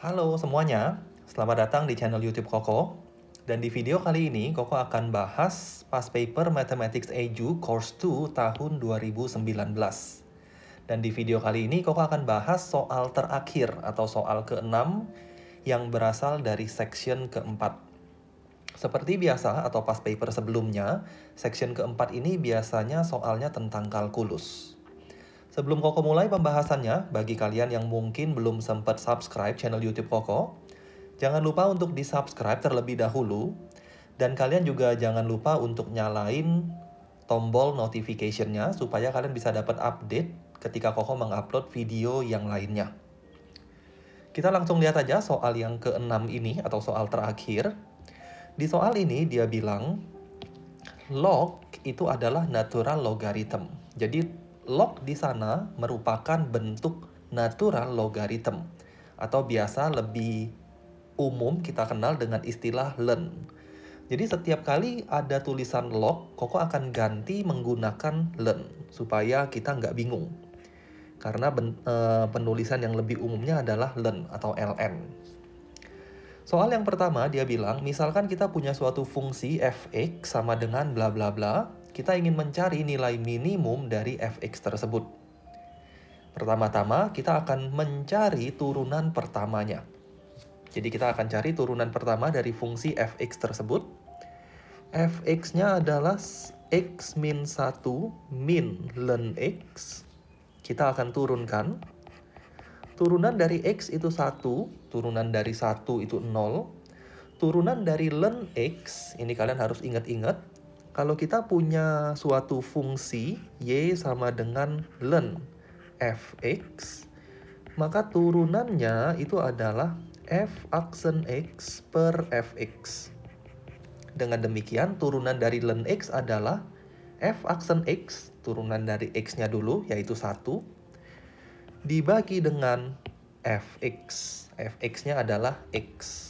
Halo semuanya, selamat datang di channel YouTube Koko. Dan di video kali ini, Koko akan bahas past paper Mathematics Edu Course 2 tahun 2019. Dan di video kali ini, Koko akan bahas soal terakhir atau soal ke-6 yang berasal dari section keempat. Seperti biasa atau past paper sebelumnya, section keempat ini biasanya soalnya tentang kalkulus. Sebelum Koko mulai pembahasannya, bagi kalian yang mungkin belum sempat subscribe channel YouTube Koko, jangan lupa untuk di-subscribe terlebih dahulu, dan kalian juga jangan lupa untuk nyalain tombol notification-nya supaya kalian bisa dapat update ketika Koko mengupload video yang lainnya. Kita langsung lihat aja soal yang ke-6 ini atau soal terakhir. Di soal ini dia bilang log itu adalah natural logarithm. Jadi log di sana merupakan bentuk natural logarithm atau biasa lebih umum kita kenal dengan istilah len. Jadi setiap kali ada tulisan log, Koko akan ganti menggunakan len supaya kita nggak bingung. Karena penulisan yang lebih umumnya adalah len atau ln. Soal yang pertama dia bilang, misalkan kita punya suatu fungsi fx sama dengan bla bla bla, kita ingin mencari nilai minimum dari fx tersebut. Pertama-tama kita akan mencari turunan pertamanya. Jadi kita akan cari turunan pertama dari fungsi fx tersebut. Fx-nya adalah x min 1 min ln x. Kita akan turunkan. Turunan dari x itu 1, turunan dari 1 itu 0. Turunan dari ln x, ini kalian harus ingat-ingat. Kalau kita punya suatu fungsi y sama dengan ln fx, maka turunannya itu adalah f aksen x per fx. Dengan demikian, turunan dari ln x adalah f aksen x, turunan dari x-nya dulu, yaitu 1, dibagi dengan fx. Fx-nya adalah x.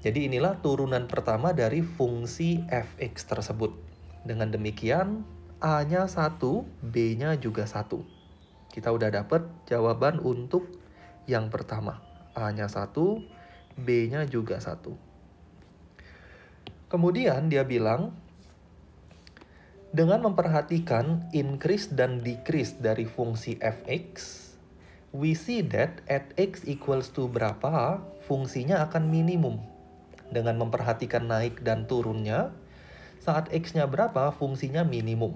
Jadi inilah turunan pertama dari fungsi fx tersebut. Dengan demikian, a-nya 1, b-nya juga 1. Kita udah dapat jawaban untuk yang pertama. A-nya 1, b-nya juga 1. Kemudian dia bilang, dengan memperhatikan increase dan decrease dari fungsi fx, we see that at x equals to berapa, fungsinya akan minimum. Dengan memperhatikan naik dan turunnya, saat x-nya berapa, fungsinya minimum.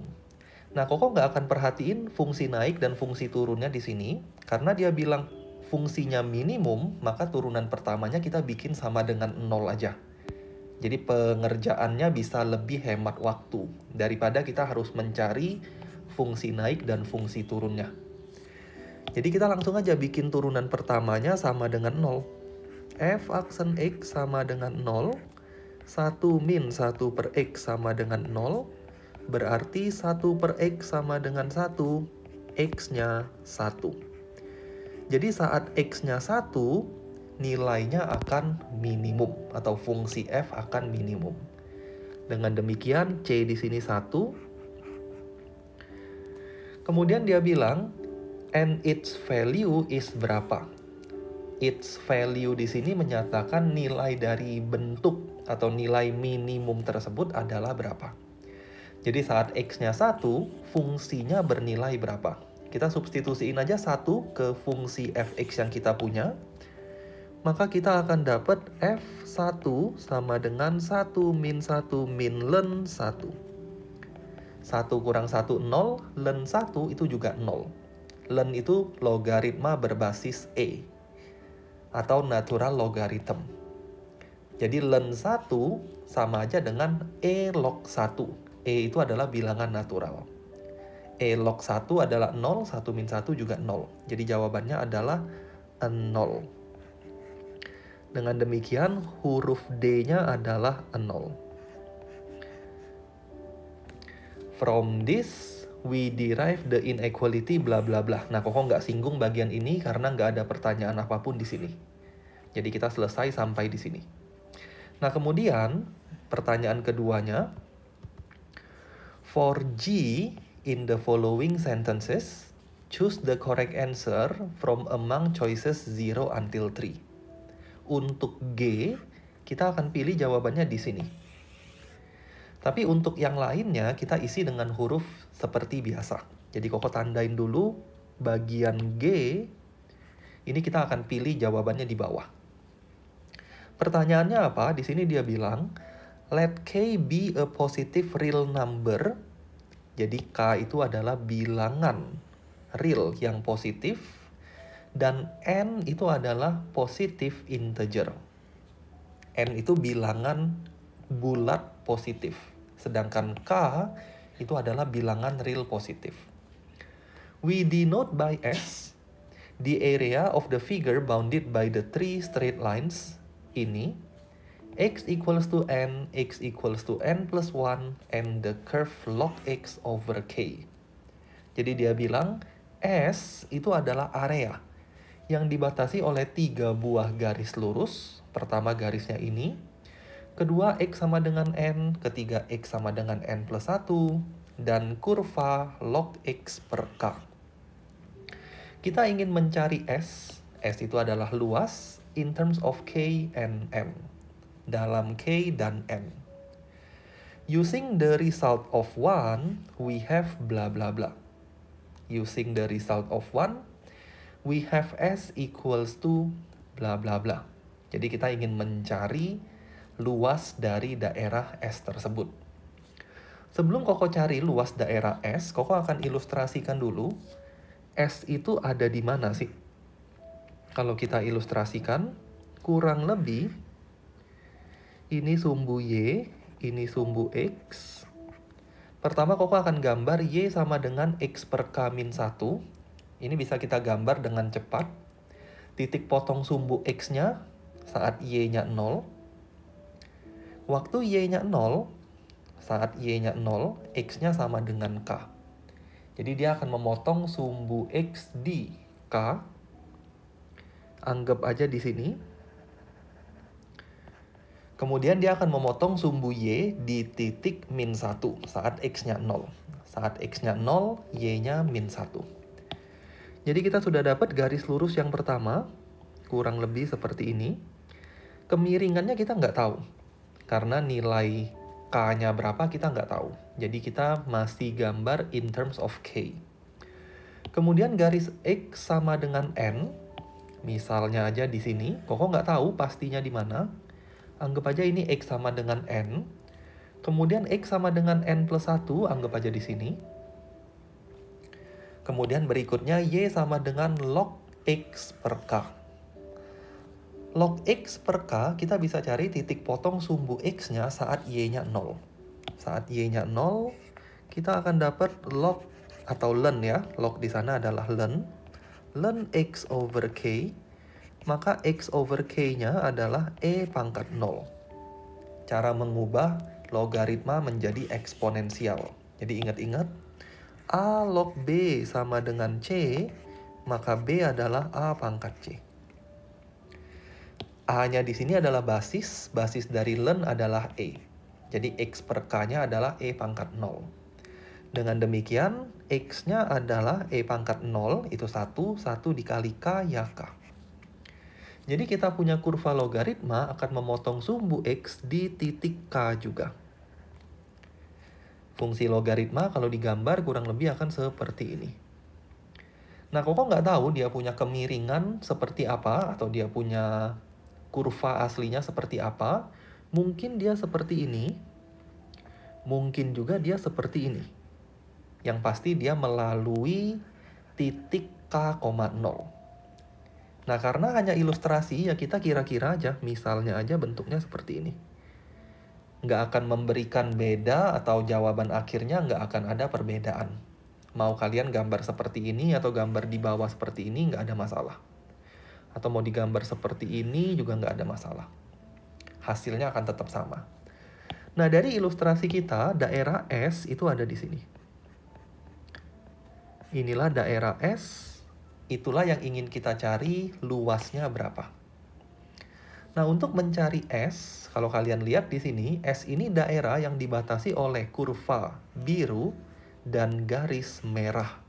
Nah, Koko nggak akan perhatiin fungsi naik dan fungsi turunnya di sini, karena dia bilang fungsinya minimum, maka turunan pertamanya kita bikin sama dengan 0 aja. Jadi pengerjaannya bisa lebih hemat waktu, daripada kita harus mencari fungsi naik dan fungsi turunnya. Jadi kita langsung aja bikin turunan pertamanya sama dengan 0. F aksen X sama dengan 0, 1 min 1 per X sama dengan 0, berarti 1 per X sama dengan 1, X-nya 1. Jadi saat X-nya 1, nilainya akan minimum, atau fungsi F akan minimum. Dengan demikian, C di sini 1. Kemudian dia bilang, and its value is berapa? Its value di sini menyatakan nilai dari bentuk atau nilai minimum tersebut adalah berapa. Jadi saat x-nya 1, fungsinya bernilai berapa. Kita substitusiin aja 1 ke fungsi fx yang kita punya. Maka kita akan dapat f1 sama dengan 1 min 1 min ln 1. 1 kurang 1, 0. Ln 1 itu juga 0. Ln itu logaritma berbasis e, atau natural logarithm. Jadi ln 1 sama aja dengan e log 1. E itu adalah bilangan natural. E log 1 adalah 0, 1 min 1 juga 0. Jadi jawabannya adalah 0. Dengan demikian, huruf D-nya adalah 0. From this, we derive the inequality bla bla bla. Nah, Koko nggak singgung bagian ini karena nggak ada pertanyaan apapun di sini. Jadi kita selesai sampai di sini. Nah, kemudian pertanyaan keduanya, for G in the following sentences, Choose the correct answer from among choices 0 until 3. Untuk G, kita akan pilih jawabannya di sini. Tapi untuk yang lainnya, kita isi dengan huruf seperti biasa. Jadi Koko tandain dulu bagian G, ini kita akan pilih jawabannya di bawah. Pertanyaannya apa? Di sini dia bilang, let K be a positive real number. Jadi K itu adalah bilangan real yang positif. Dan N itu adalah positive integer. N itu bilangan bulat positif. Sedangkan K itu adalah bilangan real positif. We denote by S the area of the figure bounded by the three straight lines ini, x equals to n, x equals to n plus 1, and the curve log x over k. Jadi dia bilang S itu adalah area yang dibatasi oleh 3 buah garis lurus. Pertama garisnya ini, kedua x sama dengan n, ketiga x sama dengan n plus 1, dan kurva log x per k. Kita ingin mencari S. S itu adalah luas in terms of K and M. Dalam K dan N. Using the result of 1, we have bla bla bla. Using the result of 1, we have S equals to bla bla bla. Jadi kita ingin mencari luas dari daerah S tersebut. Sebelum Koko cari luas daerah S, Koko akan ilustrasikan dulu S itu ada di mana sih? Kalau kita ilustrasikan, kurang lebih ini sumbu Y, ini sumbu X. Pertama Koko akan gambar Y sama dengan X per K min 1. Ini bisa kita gambar dengan cepat. Titik potong sumbu X-nya saat Y-nya 0. Waktu Y-nya 0, saat Y-nya 0, X-nya sama dengan K. Jadi dia akan memotong sumbu X di K. Anggap aja di sini. Kemudian dia akan memotong sumbu Y di titik min 1 saat X-nya 0. Saat X-nya 0, Y-nya min 1. Jadi kita sudah dapat garis lurus yang pertama, kurang lebih seperti ini. Kemiringannya kita nggak tahu, karena nilai K-nya berapa kita nggak tahu. Jadi kita masih gambar in terms of K. Kemudian garis X sama dengan N, misalnya aja di sini, Koko nggak tahu pastinya di mana. Anggap aja ini X sama dengan N. Kemudian X sama dengan N plus 1, anggap aja di sini. Kemudian berikutnya Y sama dengan log X per K. Log X per K kita bisa cari titik potong sumbu X-nya saat Y-nya 0. Saat Y-nya 0, kita akan dapat log atau ln ya. Log di sana adalah ln. Ln X over K, maka X over K-nya adalah E pangkat 0. Cara mengubah logaritma menjadi eksponensial. Jadi ingat-ingat, A log B sama dengan C, maka B adalah A pangkat C. A-nya di sini adalah basis dari ln adalah E. Jadi X per K-nya adalah E pangkat 0. Dengan demikian, X-nya adalah E pangkat 0, itu 1 dikali K ya K. Jadi kita punya kurva logaritma akan memotong sumbu X di titik K juga. Fungsi logaritma kalau digambar kurang lebih akan seperti ini. Nah, Koko nggak tahu dia punya kemiringan seperti apa, atau dia punya kurva aslinya seperti apa. Mungkin dia seperti ini, mungkin juga dia seperti ini. Yang pasti dia melalui titik K,0. Nah, karena hanya ilustrasi, ya kita kira-kira aja, misalnya aja bentuknya seperti ini. Nggak akan memberikan beda atau jawaban akhirnya nggak akan ada perbedaan. Mau kalian gambar seperti ini atau gambar di bawah seperti ini nggak ada masalah. Atau mau digambar seperti ini juga nggak ada masalah. Hasilnya akan tetap sama. Nah, dari ilustrasi kita, daerah S itu ada di sini. Inilah daerah S, itulah yang ingin kita cari luasnya berapa. Nah, untuk mencari S, kalau kalian lihat di sini, S ini daerah yang dibatasi oleh kurva biru dan garis merah.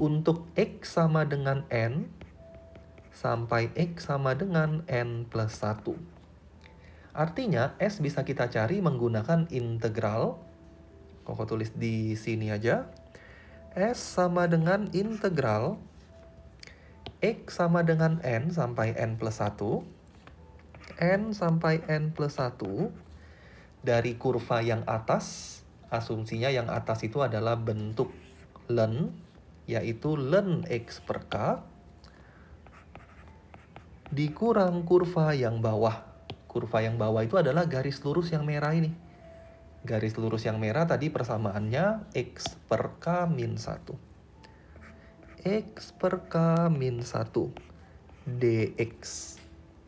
untuk X sama dengan N, sampai X sama dengan N plus 1. Artinya, S bisa kita cari menggunakan integral. Koko tulis di sini aja. S sama dengan integral X sama dengan N sampai N plus 1. N sampai N plus 1 dari kurva yang atas. Asumsinya yang atas itu adalah bentuk ln, yaitu ln X per K, dikurang kurva yang bawah. Kurva yang bawah itu adalah garis lurus yang merah ini. Garis lurus yang merah tadi persamaannya X per K min 1. X per K min 1 dx.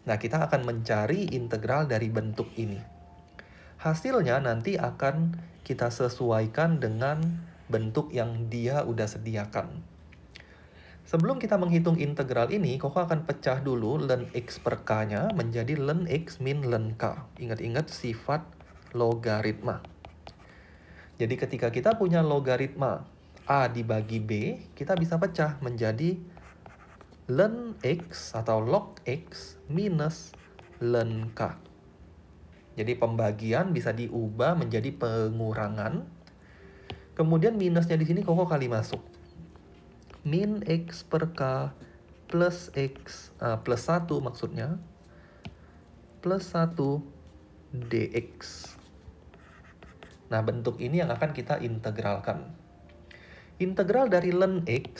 Nah, kita akan mencari integral dari bentuk ini. Hasilnya nanti akan kita sesuaikan dengan bentuk yang dia udah sediakan. Sebelum kita menghitung integral ini, Koko akan pecah dulu ln X per K-nya menjadi ln X min ln K. Ingat-ingat sifat logaritma. Jadi ketika kita punya logaritma A dibagi B, kita bisa pecah menjadi ln X atau log X minus ln K. Jadi pembagian bisa diubah menjadi pengurangan. Kemudian minusnya di sini Koko kali masuk. Min X per K plus X, plus 1 maksudnya, plus 1 dx. Nah, bentuk ini yang akan kita integralkan. Integral dari ln X,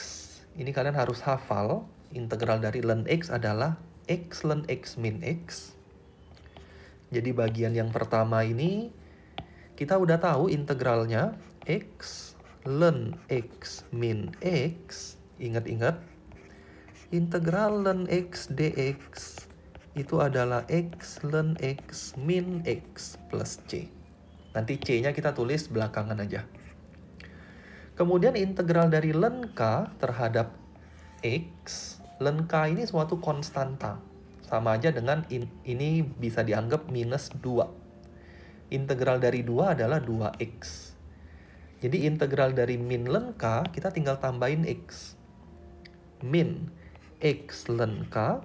ini kalian harus hafal. Integral dari ln X adalah X ln X min X. Jadi bagian yang pertama ini, kita udah tahu integralnya X ln X min X. Ingat-ingat, integral ln X dx itu adalah X ln X min X plus C. Nanti C-nya kita tulis belakangan aja. Kemudian integral dari ln K terhadap X. Ln K ini suatu konstanta. Sama aja dengan ini bisa dianggap minus 2. Integral dari 2 adalah 2X. Jadi integral dari min ln K, kita tinggal tambahin X. Min X ln K.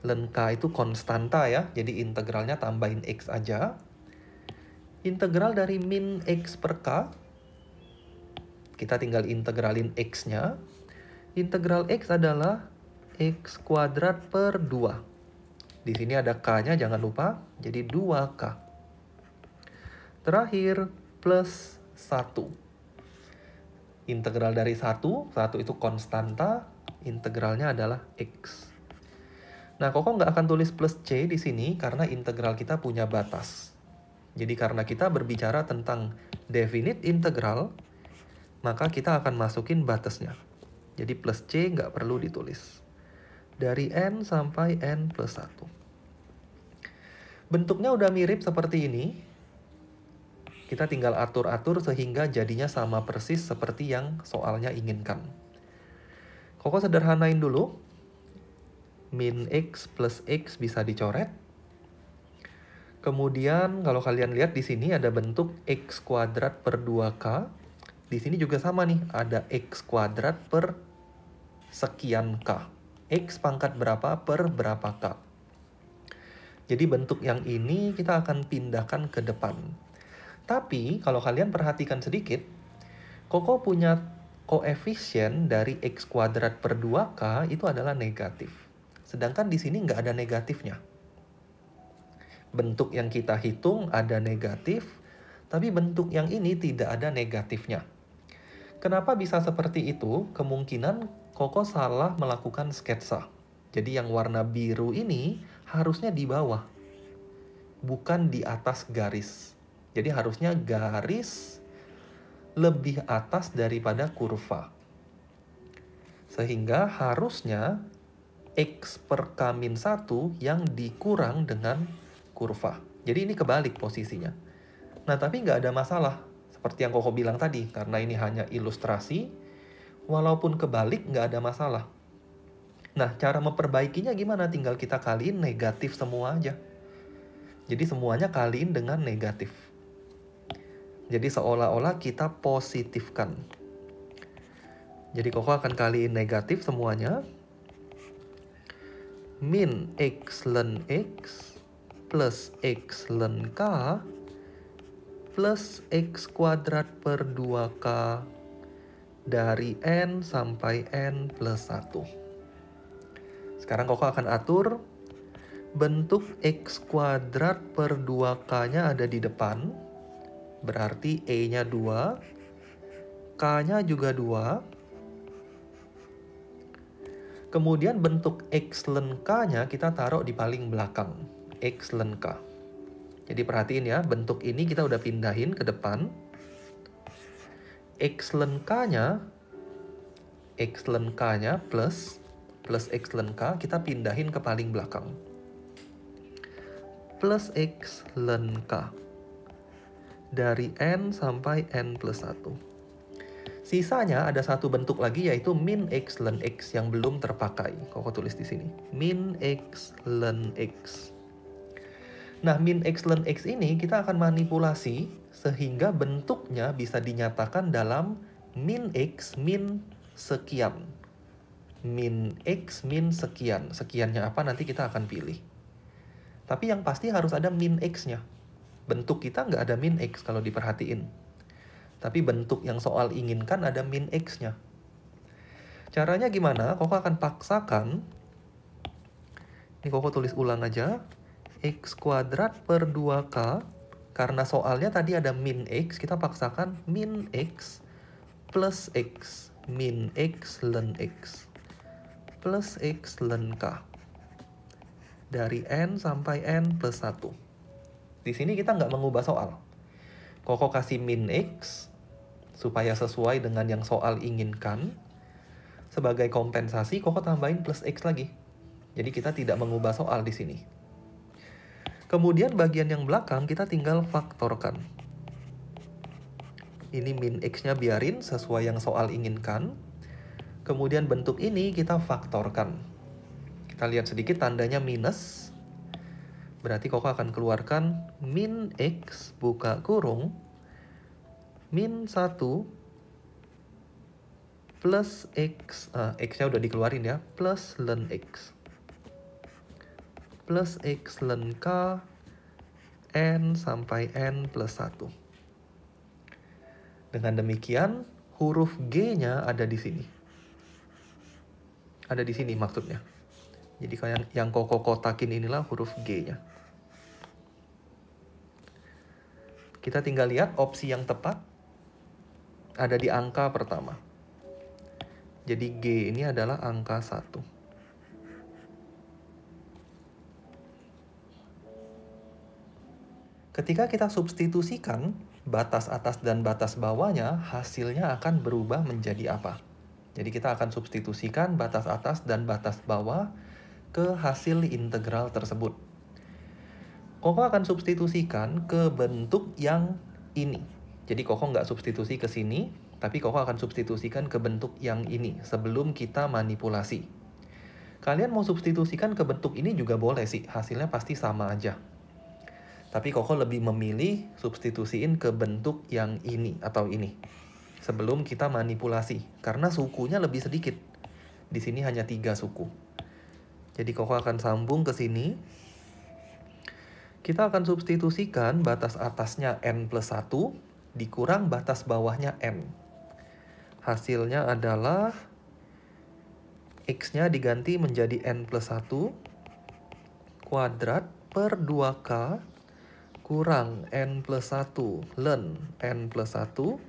Ln K itu konstanta ya, jadi integralnya tambahin X aja. Integral dari min X per K, kita tinggal integralin X-nya. Integral X adalah X kuadrat per 2. Di sini ada K-nya, jangan lupa, jadi 2K. Terakhir, plus 1. Integral dari 1 itu konstanta, integralnya adalah X. Nah, Koko nggak akan tulis plus C di sini karena integral kita punya batas. Jadi karena kita berbicara tentang definite integral, maka kita akan masukin batasnya. Jadi plus C nggak perlu ditulis. Dari N sampai N plus 1. Bentuknya udah mirip seperti ini. Kita tinggal atur-atur sehingga jadinya sama persis seperti yang soalnya inginkan. Koko sederhanain dulu. Min X plus X bisa dicoret. Kemudian kalau kalian lihat di sini ada bentuk X kuadrat per 2K. Di sini juga sama nih, ada X kuadrat per sekian K. X pangkat berapa per berapa K. Jadi bentuk yang ini kita akan pindahkan ke depan. Tapi kalau kalian perhatikan sedikit, Koko punya koefisien dari X kuadrat per 2K itu adalah negatif. Sedangkan di sini nggak ada negatifnya. Bentuk yang kita hitung ada negatif, tapi bentuk yang ini tidak ada negatifnya. Kenapa bisa seperti itu? Kemungkinan Koko salah melakukan sketsa. Jadi yang warna biru ini harusnya di bawah, bukan di atas garis. Jadi harusnya garis lebih atas daripada kurva. Sehingga harusnya X per K min 1 yang dikurang dengan kurva. Jadi ini kebalik posisinya. Nah, tapi nggak ada masalah. Seperti yang Koko bilang tadi, karena ini hanya ilustrasi, walaupun kebalik nggak ada masalah. Nah, cara memperbaikinya gimana? Tinggal kita kaliin negatif semua aja. Jadi semuanya kaliin dengan negatif. Jadi seolah-olah kita positifkan. Jadi Koko akan kaliin negatif semuanya. Min X ln X plus X ln K plus X kuadrat per 2K dari N sampai N plus 1. Sekarang Koko akan atur bentuk X kuadrat per 2K-nya ada di depan. Berarti E-nya 2, K-nya juga 2. Kemudian bentuk X ln K-nya kita taruh di paling belakang. X ln K. Jadi perhatiin ya, bentuk ini kita udah pindahin ke depan. X ln K-nya plus X ln K kita pindahin ke paling belakang. Plus X ln K. Dari N sampai N plus 1. Sisanya ada satu bentuk lagi yaitu min X ln X yang belum terpakai. Koko tulis di sini. Min X ln X. Nah, min X ln X ini kita akan manipulasi sehingga bentuknya bisa dinyatakan dalam min X min sekian. Min X min sekian. Sekiannya apa nanti kita akan pilih. Tapi yang pasti harus ada min X-nya. Bentuk kita nggak ada min X kalau diperhatiin. Tapi bentuk yang soal inginkan ada min X-nya. Caranya gimana? Koko akan paksakan. Ini Koko tulis ulang aja. X kuadrat per 2K. Karena soalnya tadi ada min X, kita paksakan min X plus X. Min X ln X. Plus X ln K. Dari N sampai N plus 1. Di sini kita nggak mengubah soal. Koko kasih min X supaya sesuai dengan yang soal inginkan. Sebagai kompensasi, Koko tambahin plus X lagi. Jadi kita tidak mengubah soal di sini. Kemudian bagian yang belakang kita tinggal faktorkan. Ini min X-nya biarin sesuai yang soal inginkan. Kemudian bentuk ini kita faktorkan. Kita lihat sedikit tandanya minus. Berarti Koko akan keluarkan min X buka kurung min 1 plus X, X-nya udah dikeluarin ya, plus ln X. Plus X ln K, N sampai N plus 1. Dengan demikian, huruf G-nya ada di sini. Ada di sini maksudnya. Jadi kayak yang Koko kotakin inilah huruf G-nya. Kita tinggal lihat opsi yang tepat ada di angka pertama. Jadi G ini adalah angka 1. Ketika kita substitusikan batas atas dan batas bawahnya, hasilnya akan berubah menjadi apa? Jadi kita akan substitusikan batas atas dan batas bawah ke hasil integral tersebut. Koko akan substitusikan ke bentuk yang ini. Jadi Koko nggak substitusi ke sini, tapi Koko akan substitusikan ke bentuk yang ini sebelum kita manipulasi. Kalian mau substitusikan ke bentuk ini juga boleh sih, hasilnya pasti sama aja. Tapi Koko lebih memilih substitusiin ke bentuk yang ini atau ini sebelum kita manipulasi, karena sukunya lebih sedikit. Di sini hanya 3 suku. Jadi Koko akan sambung ke sini. Kita akan substitusikan batas atasnya N plus 1 dikurang batas bawahnya N. Hasilnya adalah X-nya diganti menjadi N plus 1 kuadrat per 2K kurang N plus 1 ln N plus 1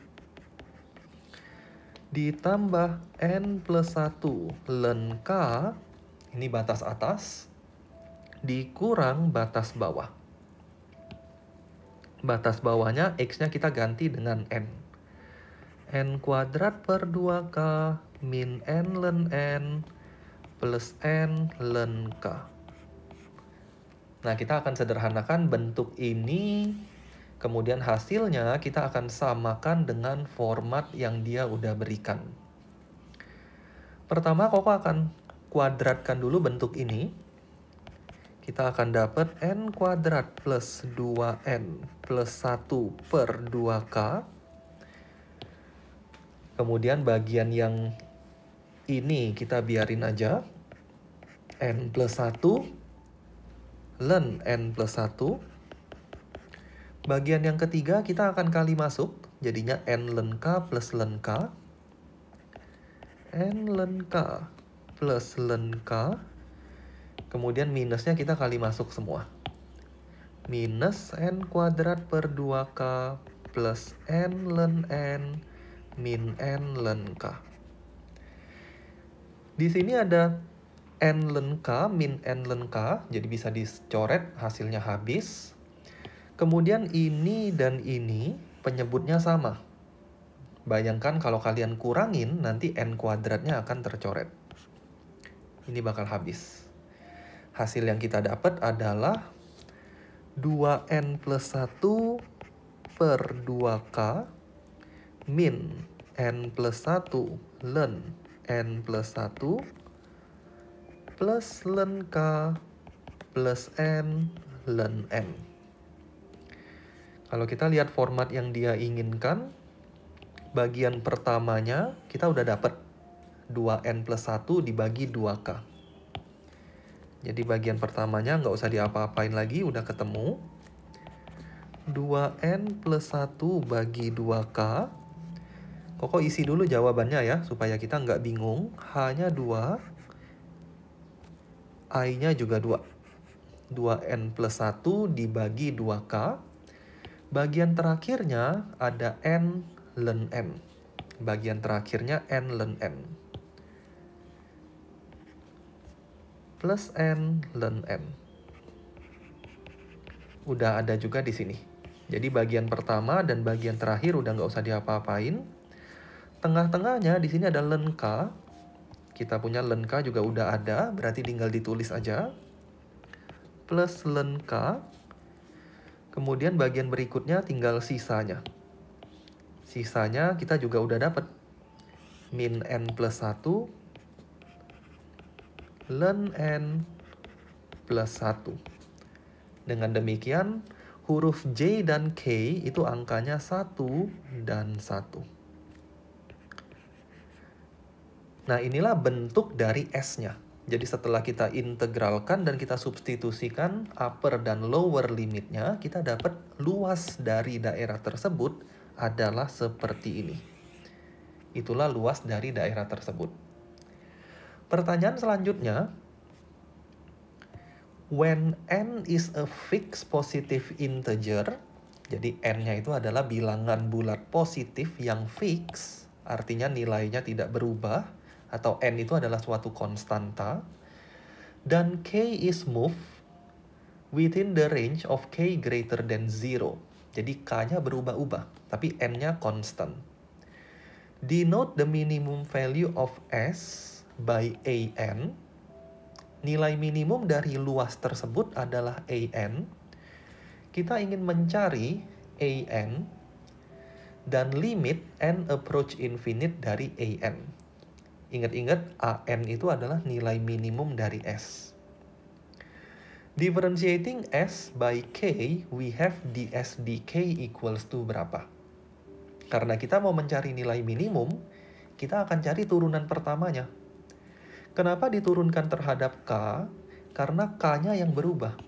ditambah N plus 1 ln K, ini batas atas, dikurang batas bawah. Batas bawahnya X-nya kita ganti dengan N. N kuadrat per 2K min N ln N plus N ln K. Nah, kita akan sederhanakan bentuk ini. Kemudian hasilnya kita akan samakan dengan format yang dia udah berikan. Pertama, Koko akan kuadratkan dulu bentuk ini. Kita akan dapat N kuadrat plus 2N plus 1 per 2K. Kemudian bagian yang Ini kita biarin aja. N plus 1 len N plus 1. Bagian yang ketiga kita akan kali masuk. Jadinya N len K plus len K. N len K plus len K. Kemudian minusnya kita kali masuk semua. Minus N kuadrat per 2K plus N len N min N len K. Di sini ada N len K min N len K, jadi bisa dicoret, hasilnya habis. Kemudian ini dan ini penyebutnya sama. Bayangkan kalau kalian kurangin, nanti N kuadratnya akan tercoret. Ini bakal habis. Hasil yang kita dapat adalah 2N plus 1 per 2K min N plus 1 len N plus 1 plus len K plus N len N. Kalau kita lihat format yang dia inginkan, bagian pertamanya kita udah dapat 2N plus 1 dibagi 2K. Jadi bagian pertamanya nggak usah diapa-apain lagi, udah ketemu. 2N plus 1 bagi 2K. Koko isi dulu jawabannya ya, supaya kita nggak bingung. H-nya 2, I-nya juga 2. 2N plus 1 dibagi 2K. Bagian terakhirnya ada N len N. Bagian terakhirnya N len N. Plus N len N. Udah ada juga di sini. Jadi bagian pertama dan bagian terakhir udah nggak usah diapa-apain. Tengah-tengahnya di sini ada len K. Kita punya len K juga udah ada, berarti tinggal ditulis aja. Plus len K. Kemudian bagian berikutnya tinggal sisanya. Sisanya kita juga udah dapat. Min N plus 1 len N plus 1. Dengan demikian, huruf J dan K itu angkanya 1 dan 1. Nah, inilah bentuk dari S-nya. Jadi setelah kita integralkan dan kita substitusikan upper dan lower limitnya, kita dapat luas dari daerah tersebut adalah seperti ini. Itulah luas dari daerah tersebut. Pertanyaan selanjutnya, when n is a fixed positive integer, jadi n-nya itu adalah bilangan bulat positif yang fix, artinya nilainya tidak berubah, atau n itu adalah suatu konstanta, dan k is moved within the range of k greater than 0. Jadi k-nya berubah-ubah, tapi n-nya constant. Denote the minimum value of S by AN. Nilai minimum dari luas tersebut adalah AN. Kita ingin mencari AN dan limit n approach infinite dari AN. Ingat-ingat, AN itu adalah nilai minimum dari S. Differentiating S by K, we have ds dk equals to berapa? Karena kita mau mencari nilai minimum, kita akan cari turunan pertamanya. Kenapa diturunkan terhadap K? Karena K-nya yang berubah.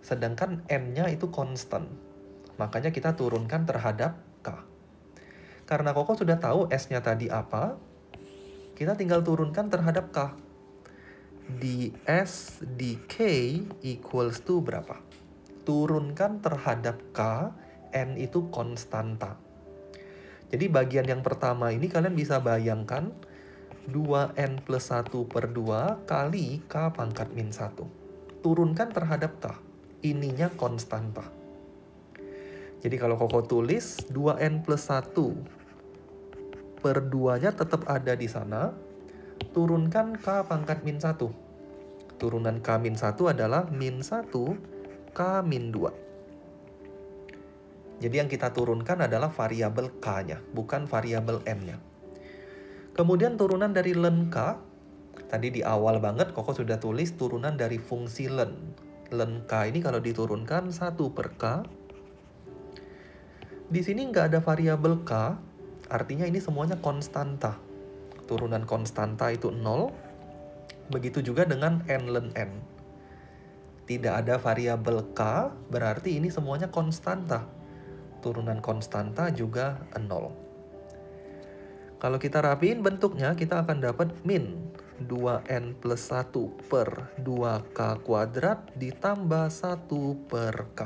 Sedangkan N-nya itu konstan. Makanya kita turunkan terhadap K. Karena Koko sudah tahu S-nya tadi apa, kita tinggal turunkan terhadap K. ds dk equals to berapa? Turunkan terhadap K, N itu konstanta. Jadi bagian yang pertama ini kalian bisa bayangkan 2N plus 1 per 2 kali K pangkat min 1. Turunkan terhadap K. Ininya konstanta. Jadi kalau Koko tulis 2N plus 1 per 2-nya tetap ada di sana. Turunkan K pangkat min 1. Turunan K min 1 adalah min 1 K min 2. Jadi yang kita turunkan adalah variabel K-nya, bukan variabel N-nya. Kemudian turunan dari len K, tadi di awal banget Koko sudah tulis turunan dari fungsi len. Len K ini kalau diturunkan 1 per K. Di sini nggak ada variabel K, artinya ini semuanya konstanta. turunan konstanta itu 0. Begitu juga dengan n ln n. Tidak ada variabel k, berarti ini semuanya konstanta. Turunan konstanta juga 0. Kalau kita rapiin bentuknya, kita akan dapat min 2n plus 1 per 2k kuadrat ditambah 1 per k.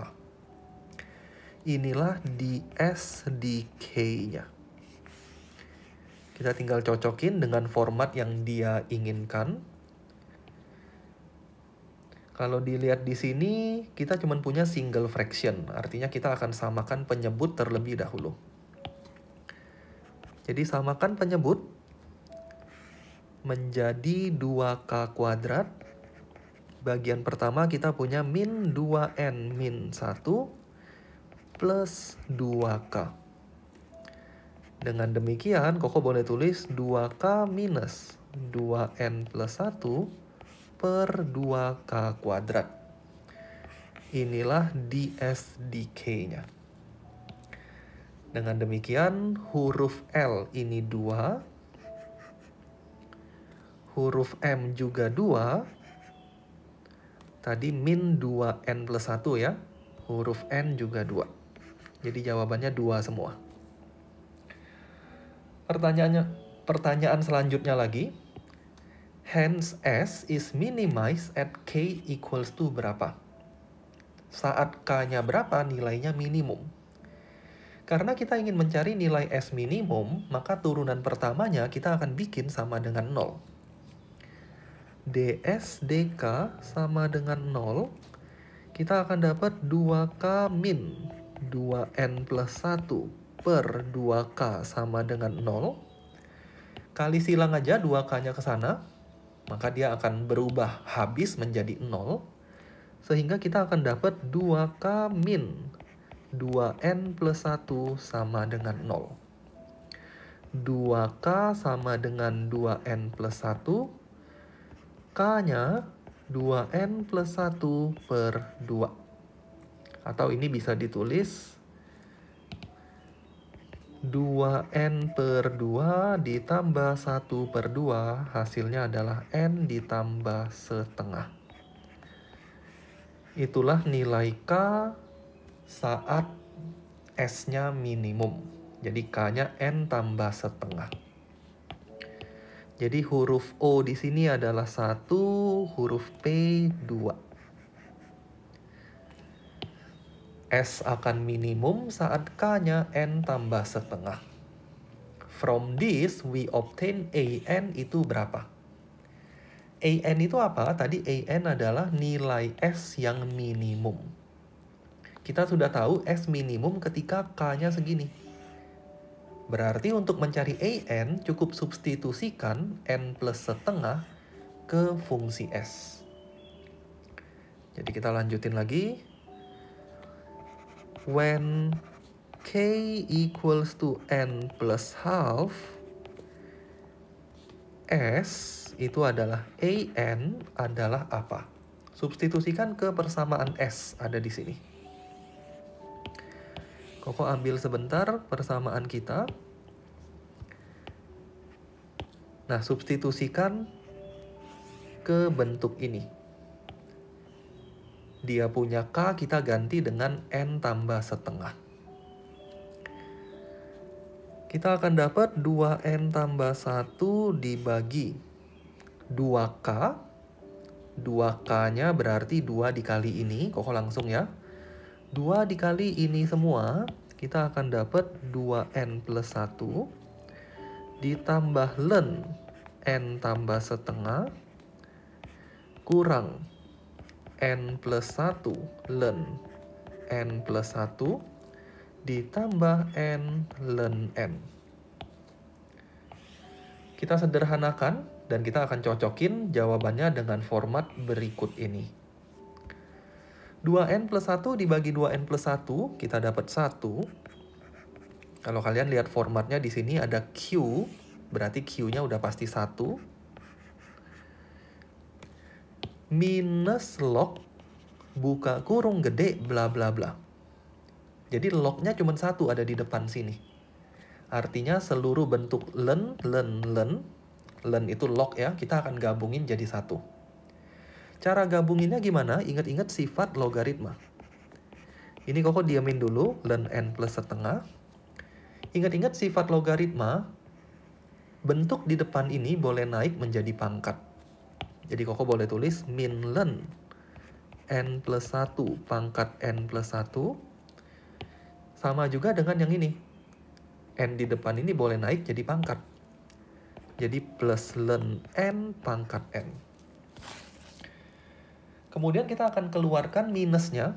Inilah ds dk-nya. Kita tinggal cocokin dengan format yang dia inginkan. Kalau dilihat di sini, kita cuma punya single fraction. Artinya kita akan samakan penyebut terlebih dahulu. Jadi samakan penyebut menjadi 2k kuadrat. Bagian pertama kita punya min 2n min 1 plus 2k. Dengan demikian, Koko boleh tulis 2k minus 2n plus 1 per 2k kuadrat. Inilah ds dk-nya. Dengan demikian, huruf L ini 2, huruf M juga 2, tadi min 2n plus 1 ya, huruf N juga 2. Jadi jawabannya 2 semua. Pertanyaan selanjutnya lagi, hence S is minimized at K equals to berapa? Saat K-nya berapa, nilainya minimum. Karena kita ingin mencari nilai S minimum, maka turunan pertamanya kita akan bikin sama dengan 0. ds dk sama dengan 0, kita akan dapat 2k min 2n plus 1 per 2k sama dengan 0. Kali silang aja 2k-nya ke sana, maka dia akan berubah habis menjadi 0. Sehingga kita akan dapat 2k min 2n plus 1 sama dengan 0. 2k sama dengan 2n plus 1. K-nya 2n plus 1 per 2. Atau ini bisa ditulis 2n per 2 ditambah 1 per 2. Hasilnya adalah n ditambah setengah. Itulah nilai K saat S-nya minimum. Jadi K-nya N tambah setengah. Jadi huruf O di sini adalah 1, huruf P 2. S akan minimum saat K-nya N tambah setengah. From this, we obtain AN itu berapa? AN itu apa? Tadi AN adalah nilai S yang minimum. Kita sudah tahu S minimum ketika K-nya segini. Berarti untuk mencari AN, cukup substitusikan N plus setengah ke fungsi S. Jadi kita lanjutin lagi. When K equals to N plus half, S itu adalah AN adalah apa? Substitusikan ke persamaan S ada di sini. Koko ambil sebentar persamaan kita. Nah, substitusikan ke bentuk ini. Dia punya K, kita ganti dengan N tambah setengah. Kita akan dapat 2N tambah 1 dibagi 2K. 2K-nya berarti 2 dikali ini. Koko langsung ya. 2 dikali ini semua, kita akan dapat 2N plus 1 ditambah ln N tambah setengah kurang N plus 1 ln N plus 1 ditambah N ln N. Kita sederhanakan dan kita akan cocokin jawabannya dengan format berikut ini. 2N plus 1 dibagi 2N plus 1, kita dapat 1. Kalau kalian lihat formatnya di sini ada Q, berarti Q-nya udah pasti 1. Minus log, buka kurung gede, bla bla bla. Jadi lognya cuma 1 ada di depan sini. Artinya seluruh bentuk ln len itu log ya, kita akan gabungin jadi satu. Cara gabunginnya gimana? Ingat-ingat sifat logaritma. Ini Koko diamin dulu, len n plus setengah. Ingat-ingat sifat logaritma, bentuk di depan ini boleh naik menjadi pangkat. Jadi Koko boleh tulis min len n plus 1 pangkat n plus 1. Sama juga dengan yang ini. N di depan ini boleh naik jadi pangkat. Jadi plus len n pangkat n. Kemudian kita akan keluarkan minusnya.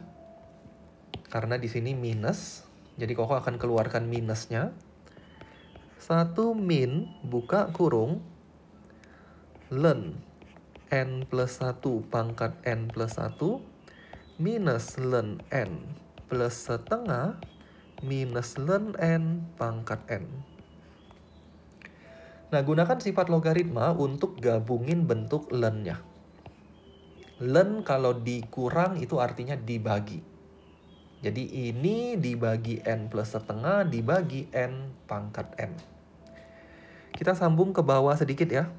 Karena di sini minus. Jadi Koko akan keluarkan minusnya. 1 min buka kurung len n plus 1 pangkat n plus 1 minus len n plus setengah minus len n pangkat n. Nah, gunakan sifat logaritma untuk gabungin bentuk len-nya. Len kalau dikurang itu artinya dibagi. Jadi ini dibagi n plus setengah dibagi n pangkat n. Kita sambung ke bawah sedikit ya.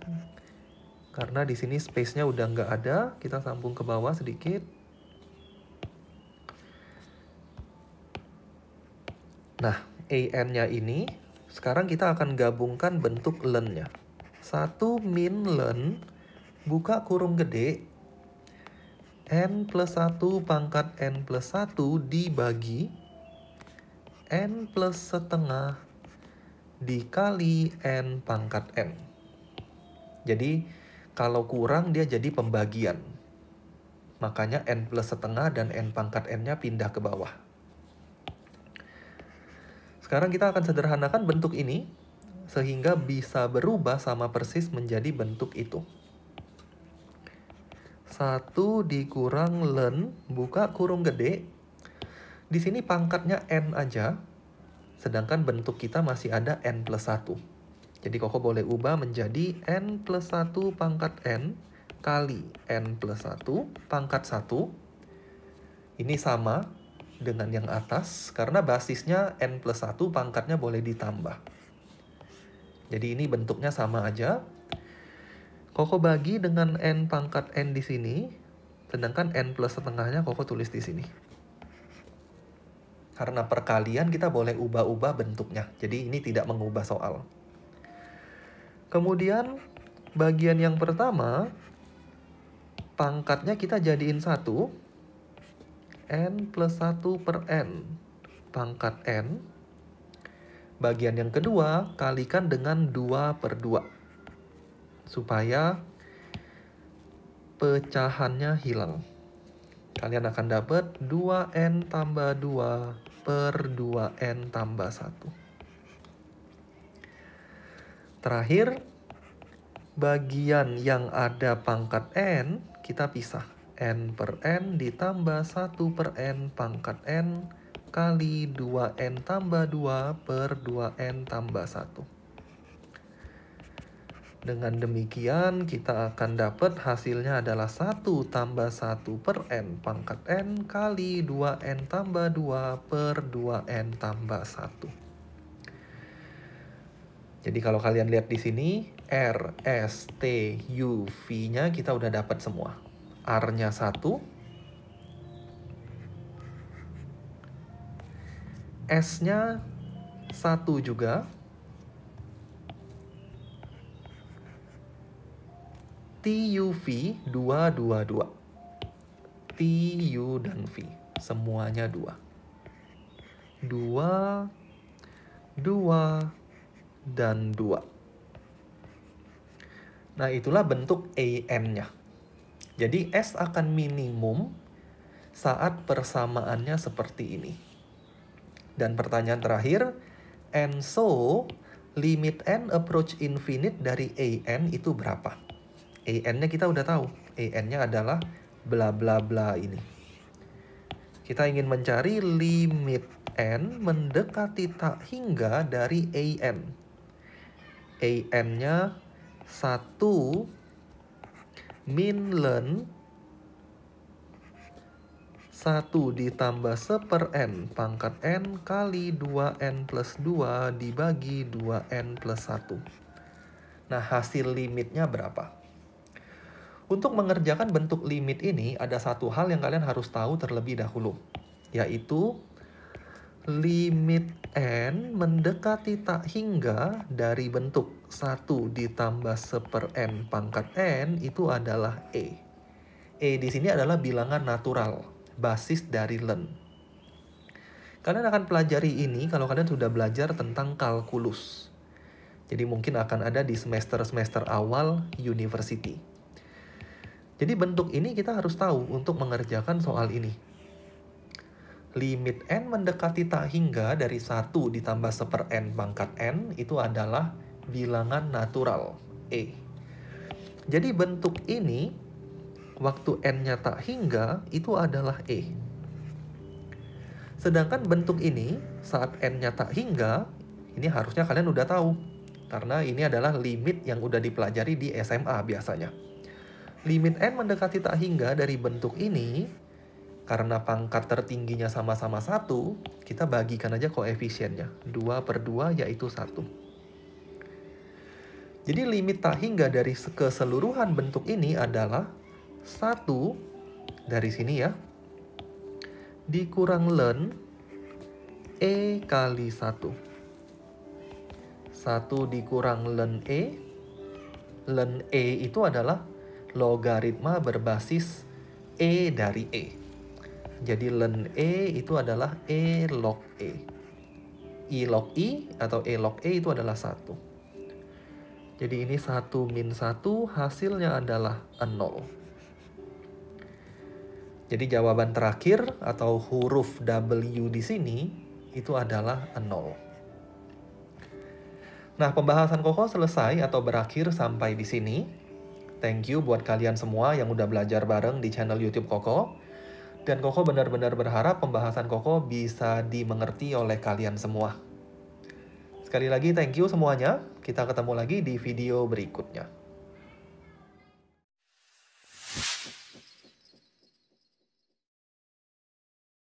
Karena di sini space-nya udah nggak ada, kita sambung ke bawah sedikit. Nah, an-nya ini, sekarang kita akan gabungkan bentuk len-nya. 1 min len, buka kurung gede, n plus 1 pangkat n plus 1 dibagi n plus setengah dikali n pangkat n. Jadi, kalau kurang dia jadi pembagian. Makanya n plus setengah dan n pangkat n-nya pindah ke bawah. Sekarang kita akan sederhanakan bentuk ini sehingga bisa berubah sama persis menjadi bentuk itu. 1 dikurang len, buka kurung gede. Di sini pangkatnya n aja, sedangkan bentuk kita masih ada n plus 1. Jadi Koko boleh ubah menjadi n plus 1 pangkat n kali n plus 1 pangkat 1. Ini sama dengan yang atas, karena basisnya n plus 1 pangkatnya boleh ditambah. Jadi ini bentuknya sama aja. Koko bagi dengan n pangkat n di sini, sedangkan n plus setengahnya Koko tulis di sini. Karena perkalian kita boleh ubah-ubah bentuknya, jadi ini tidak mengubah soal. Kemudian bagian yang pertama, pangkatnya kita jadiin 1. N plus 1 per N pangkat N. Bagian yang kedua, kalikan dengan 2 per 2. Supaya pecahannya hilang. Kalian akan dapat 2N tambah 2 per 2N tambah 1. Terakhir, bagian yang ada pangkat N, kita pisah. N per N ditambah 1 per N pangkat N kali 2N tambah 2 per 2N tambah 1. Dengan demikian kita akan dapat hasilnya adalah 1 tambah 1 per N pangkat N kali 2N tambah 2 per 2N tambah 1. Jadi kalau kalian lihat di sini, R, S, T, U, V-nya kita udah dapat semua. R-nya 1. S-nya 1 juga. T, U, V, 2, 2, 2. T, U, dan V. Semuanya 2. 2, 2, dan 2. Nah, itulah bentuk AN-nya. Jadi S akan minimum saat persamaannya seperti ini. Dan pertanyaan terakhir, and so limit n approach infinite dari AN itu berapa? AN-nya kita udah tahu. AN-nya adalah bla bla bla ini. Kita ingin mencari limit n mendekati tak hingga dari AN. AN-nya 1 min len 1 ditambah 1 per N pangkat N kali 2N plus 2 dibagi 2N plus 1. Nah, hasil limitnya berapa? Untuk mengerjakan bentuk limit ini, ada satu hal yang kalian harus tahu terlebih dahulu, yaitu limit n mendekati tak hingga dari bentuk 1 ditambah 1/n pangkat n itu adalah E. E di sini adalah bilangan natural, basis dari ln. Kalian akan pelajari ini kalau kalian sudah belajar tentang kalkulus. Jadi mungkin akan ada di semester-semester awal university. Jadi bentuk ini kita harus tahu untuk mengerjakan soal ini. Limit n mendekati tak hingga dari 1 ditambah 1/n pangkat n itu adalah bilangan natural, E. Jadi bentuk ini, waktu n-nya tak hingga, itu adalah E. Sedangkan bentuk ini, saat n-nya tak hingga, ini harusnya kalian udah tahu. Karena ini adalah limit yang udah dipelajari di SMA biasanya. Limit n mendekati tak hingga dari bentuk ini, karena pangkat tertingginya sama-sama 1, kita bagikan aja koefisiennya. 2/2 yaitu 1. Jadi limit tak hingga dari keseluruhan bentuk ini adalah 1 dari sini ya, dikurang ln E kali 1. 1 dikurang ln E. Ln E itu adalah logaritma berbasis E dari E. Jadi ln E itu adalah E log E. I log I atau E log E itu adalah 1. Jadi ini 1 min 1 hasilnya adalah 0. Jadi jawaban terakhir atau huruf W di sini itu adalah 0. Nah, pembahasan Koko selesai atau berakhir sampai di sini. Thank you buat kalian semua yang udah belajar bareng di channel YouTube Koko. Dan Koko benar-benar berharap pembahasan Koko bisa dimengerti oleh kalian semua. Sekali lagi thank you semuanya. Kita ketemu lagi di video berikutnya.